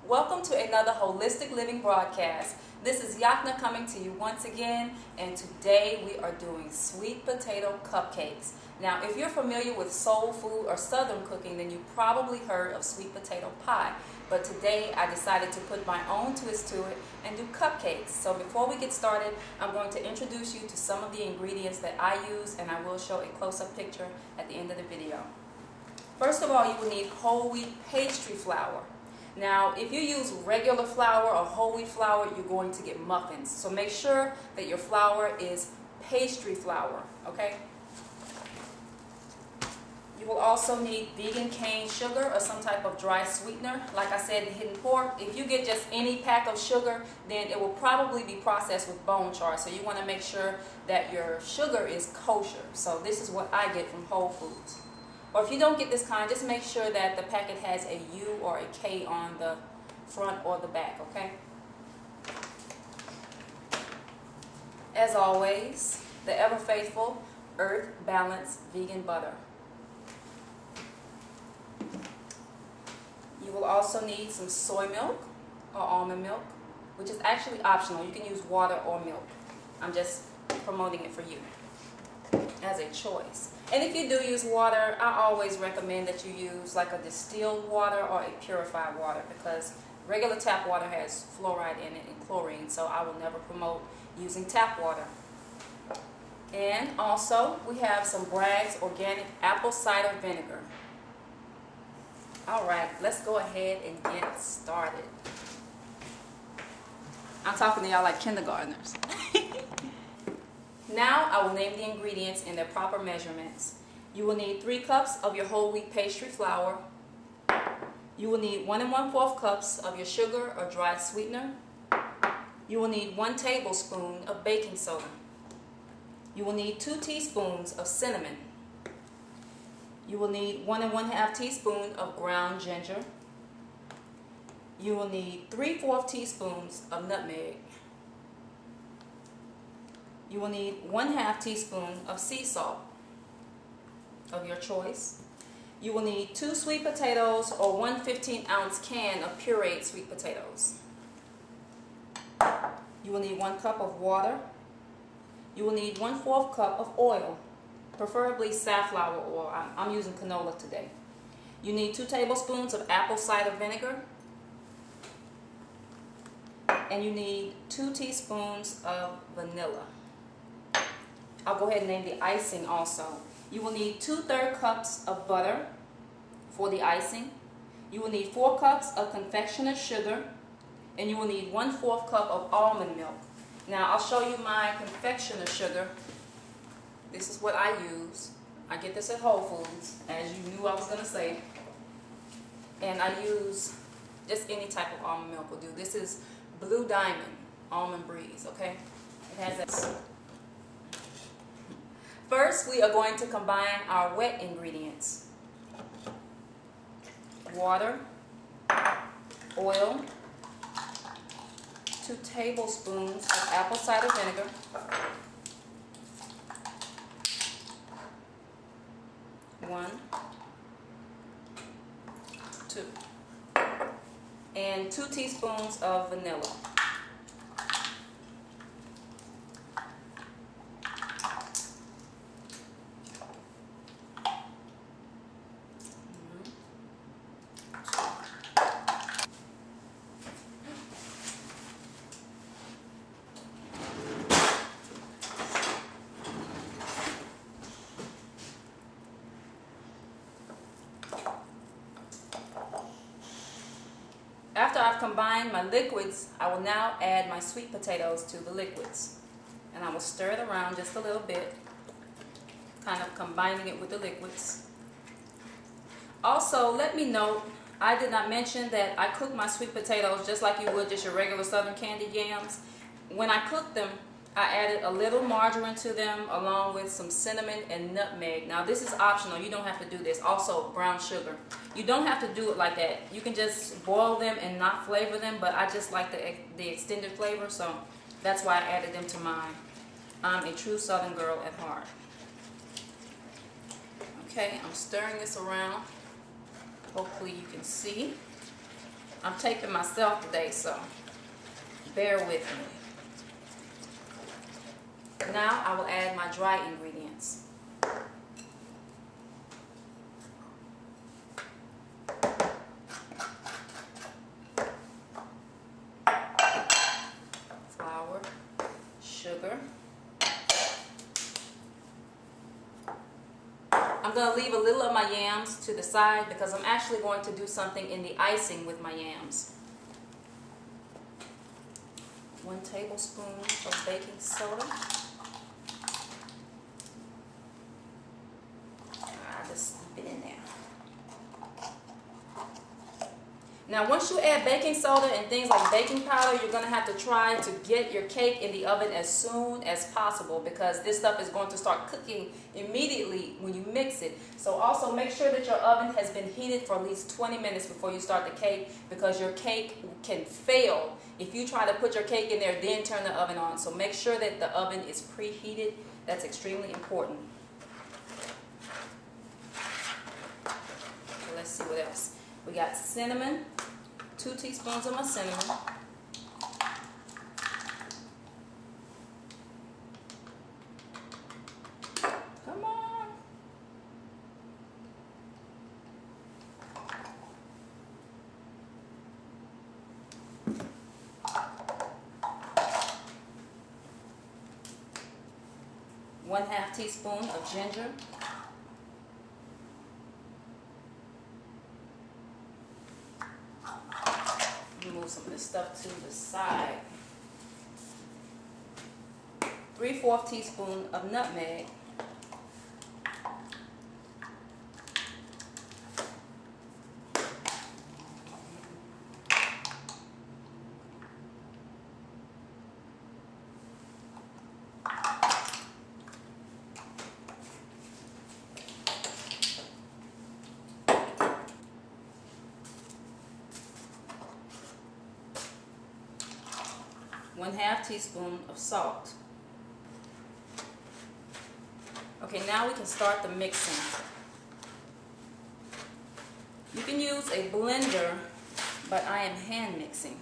Welcome to another Holistic Living broadcast. This is Yahcna coming to you once again, and today we are doing sweet potato cupcakes. Now, if you're familiar with soul food or southern cooking, then you probably heard of sweet potato pie. But today I decided to put my own twist to it and do cupcakes. So before we get started, I'm going to introduce you to some of the ingredients that I use, and I will show a close-up picture at the end of the video. First of all, you will need whole wheat pastry flour. Now, if you use regular flour or whole wheat flour, you're going to get muffins. So make sure that your flour is pastry flour, okay? You will also need vegan cane sugar or some type of dry sweetener. Like I said in Hidden Pork, if you get just any pack of sugar, then it will probably be processed with bone char. So you want to make sure that your sugar is kosher. So this is what I get from Whole Foods. Or if you don't get this kind, just make sure that the packet has a U or a K on the front or the back, okay? As always, the ever faithful Earth Balance vegan butter. You will also need some soy milk or almond milk, which is actually optional. You can use water or milk. I'm just promoting it for you as a choice. And if you do use water, I always recommend that you use like a distilled water or a purified water, because regular tap water has fluoride in it and chlorine, so I will never promote using tap water. And also, we have some Bragg's organic apple cider vinegar. Alright, let's go ahead and get started. I'm talking to y'all like kindergartners. Now I will name the ingredients in their proper measurements. You will need 3 cups of your whole wheat pastry flour. You will need 1 1/4 cups of your sugar or dry sweetener. You will need 1 tablespoon of baking soda. You will need 2 teaspoons of cinnamon. You will need 1 1/2 teaspoon of ground ginger. You will need 3/4 teaspoons of nutmeg. You will need 1/2 teaspoon of sea salt of your choice. You will need 2 sweet potatoes or 1 15-ounce can of pureed sweet potatoes. You will need 1 cup of water. You will need 1/4 cup of oil, preferably safflower oil. I'm using canola today. You need 2 tablespoons of apple cider vinegar. And you need 2 teaspoons of vanilla. I'll go ahead and name the icing also. You will need 2/3 cups of butter for the icing. You will need 4 cups of confectioner sugar. And you will need 1/4 cup of almond milk. Now I'll show you my confectioner sugar. This is what I use. I get this at Whole Foods, as you knew I was going to say. And I use just any type of almond milk will do. This is Blue Diamond Almond Breeze, okay? It has that. First, we are going to combine our wet ingredients. Water, oil, 2 tablespoons of apple cider vinegar, 1, 2, and 2 teaspoons of vanilla. After I've combined my liquids, I will now add my sweet potatoes to the liquids. And I will stir it around just a little bit, kind of combining it with the liquids. Also, let me note, I did not mention that I cook my sweet potatoes just like you would just your regular southern candied yams. When I cooked them, I added a little margarine to them along with some cinnamon and nutmeg. Now this is optional, you don't have to do this. Also brown sugar. You don't have to do it like that. You can just boil them and not flavor them, but I just like the extended flavor, so that's why I added them to mine. I'm a true southern girl at heart. Okay, I'm stirring this around. Hopefully you can see. I'm taping myself today, so bear with me. Now I will add my dry ingredients. Flour, sugar. I'm going to leave a little of my yams to the side because I'm actually going to do something in the icing with my yams. 1 tablespoon of baking soda. I just slip it in there. Now once you add baking soda and things like baking powder, you're going to have to try to get your cake in the oven as soon as possible because this stuff is going to start cooking immediately when you mix it. So also make sure that your oven has been heated for at least 20 minutes before you start the cake because your cake can fail if you try to put your cake in there then turn the oven on. So make sure that the oven is preheated. That's extremely important. So let's see what else. We got cinnamon, 2 teaspoons of my cinnamon. Come on. ½ teaspoon of ginger. Move some of this stuff to the side. 3/4 teaspoon of nutmeg. ½ teaspoon of salt. Okay, now we can start the mixing. You can use a blender, but I am hand mixing.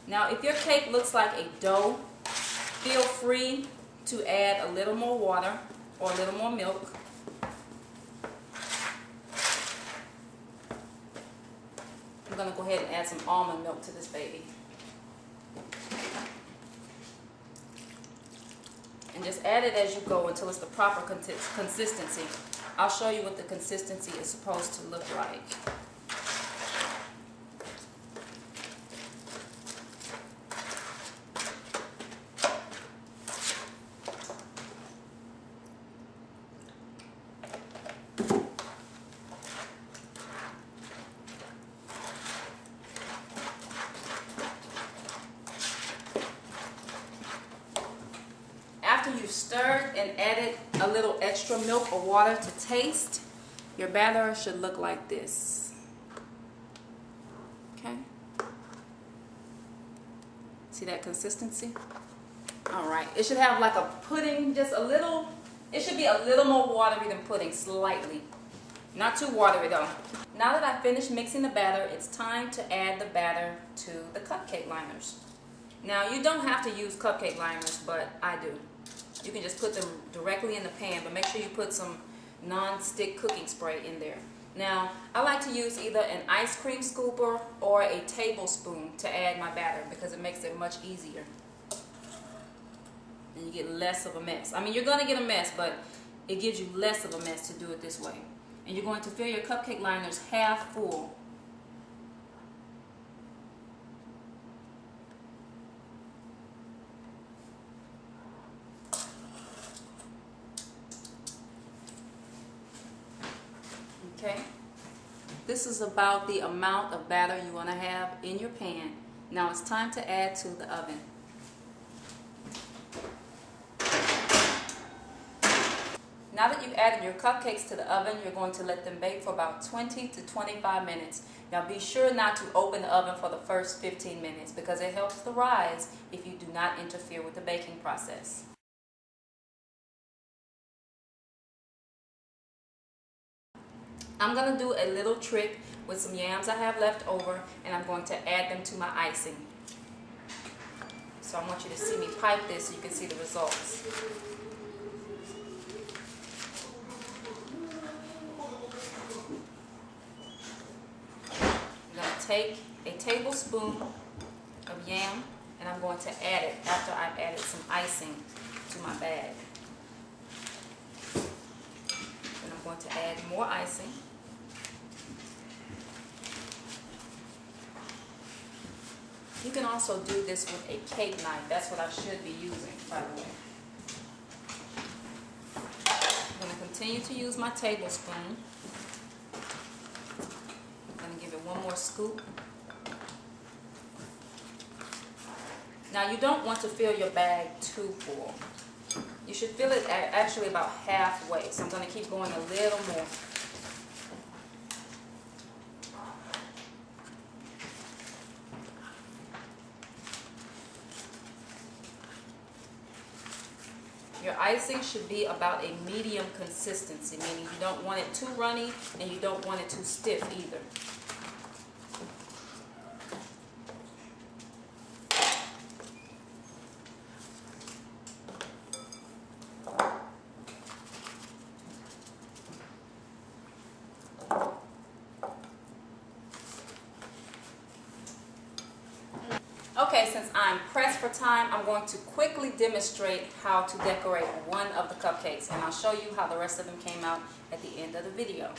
Now, if your cake looks like a dough, feel free to add a little more water or a little more milk. I'm going to go ahead and add some almond milk to this baby. And just add it as you go until it's the proper consistency. I'll show you what the consistency is supposed to look like. After you've stirred and added a little extra milk or water to taste, your batter should look like this. Okay? See that consistency? Alright, it should have like a pudding, just a little, it should be a little more watery than pudding, slightly. Not too watery though. Now that I've finished mixing the batter, it's time to add the batter to the cupcake liners. Now you don't have to use cupcake liners, but I do. You can just put them directly in the pan, but make sure you put some non-stick cooking spray in there. Now, I like to use either an ice cream scooper or a tablespoon to add my batter because it makes it much easier. And you get less of a mess. I mean, you're going to get a mess, but it gives you less of a mess to do it this way. And you're going to fill your cupcake liners half full. Okay, this is about the amount of batter you want to have in your pan. Now it's time to add to the oven. Now that you've added your cupcakes to the oven, you're going to let them bake for about 20 to 25 minutes. Now be sure not to open the oven for the first 15 minutes because it helps the rise if you do not interfere with the baking process. I'm going to do a little trick with some yams I have left over, and I'm going to add them to my icing. So I want you to see me pipe this so you can see the results. I'm going to take a tablespoon of yam, and I'm going to add it after I've added some icing to my bag. And I'm going to add more icing. You can also do this with a cake knife. That's what I should be using, by the way. I'm going to continue to use my tablespoon. I'm going to give it one more scoop. Now, you don't want to fill your bag too full. You should fill it actually about halfway. So I'm going to keep going a little more. Your icing should be about a medium consistency, meaning you don't want it too runny and you don't want it too stiff either. Okay, since I'm pressed for time, I'm going to quickly demonstrate how to decorate one of the cupcakes, and I'll show you how the rest of them came out at the end of the video.